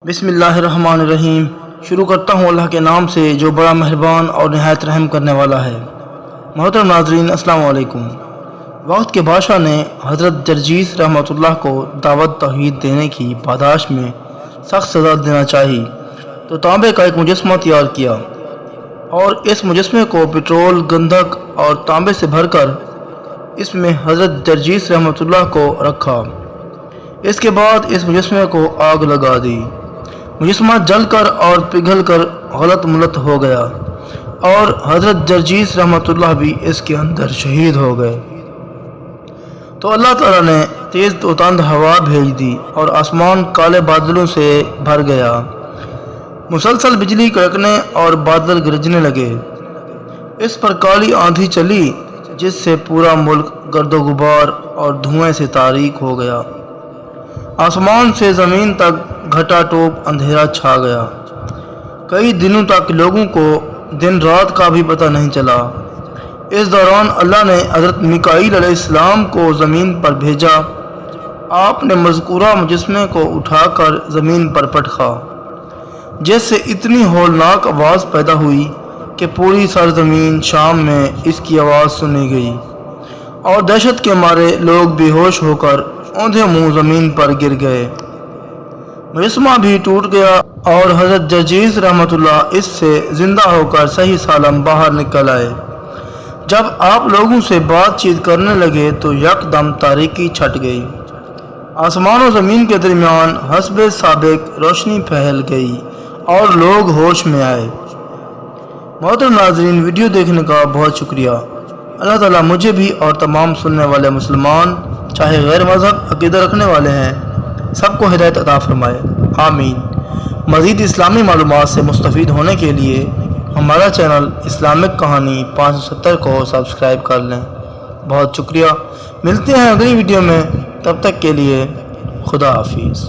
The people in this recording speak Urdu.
بسم اللہ الرحمن الرحیم۔ شروع کرتا ہوں اللہ کے نام سے جو بڑا مہربان اور نہایت رحم کرنے والا ہے۔ محترم ناظرین، السلام علیکم۔ وقت کے بادشاہ نے حضرت جرجیس رحمۃ اللہ کو دعوت توحید دینے کی پاداش میں سخت سزا دینا چاہی تو تانبے کا ایک مجسمہ تیار کیا اور اس مجسمے کو پٹرول، گندھک اور تانبے سے بھر کر اس میں حضرت جرجیس رحمۃ اللہ کو رکھا۔ اس کے بعد اس مجسمے کو آگ لگا دی۔ مجسمہ جل کر اور پگھل کر غلط ملت ہو گیا اور حضرت جرجیس رحمۃ اللہ بھی اس کے اندر شہید ہو گئے۔ تو اللہ تعالیٰ نے تیز و تند ہوا بھیج دی اور آسمان کالے بادلوں سے بھر گیا۔ مسلسل بجلی کڑکنے اور بادل گرجنے لگے۔ اس پر کالی آندھی چلی جس سے پورا ملک گرد و غبار اور دھوئیں سے تاریک ہو گیا۔ آسمان سے زمین تک گھٹا ٹوپ اندھیرا چھا گیا۔ کئی دنوں تک لوگوں کو دن رات کا بھی پتہ نہیں چلا۔ اس دوران اللہ نے حضرت میکائیل علیہ السلام کو زمین پر بھیجا۔ آپ نے مذکورہ مجسمے کو اٹھا کر زمین پر پٹخا، جس سے اتنی ہولناک آواز پیدا ہوئی کہ پوری سرزمین شام میں اس کی آواز سنی گئی اور دہشت کے مارے لوگ بے ہوش ہو کر اوندھے منہ زمین پر گر گئے۔ مجسمہ بھی ٹوٹ گیا اور حضرت جرجیس رحمۃ اللہ اس سے زندہ ہو کر صحیح سالم باہر نکل آئے۔ جب آپ لوگوں سے بات چیت کرنے لگے تو یکدم تاریکی چھٹ گئی۔ آسمان و زمین کے درمیان حسب سابق روشنی پھیل گئی اور لوگ ہوش میں آئے۔ محترم ناظرین، ویڈیو دیکھنے کا بہت شکریہ۔ اللہ تعالیٰ مجھے بھی اور تمام سننے والے مسلمان، چاہے غیر مذہب عقیدہ رکھنے والے ہیں، سب کو ہدایت عطا فرمائے، آمین۔ مزید اسلامی معلومات سے مستفید ہونے کے لیے ہمارا چینل اسلامک کہانی 570 کو سبسکرائب کر لیں۔ بہت شکریہ۔ ملتے ہیں اگلی ویڈیو میں، تب تک کے لیے خدا حافظ۔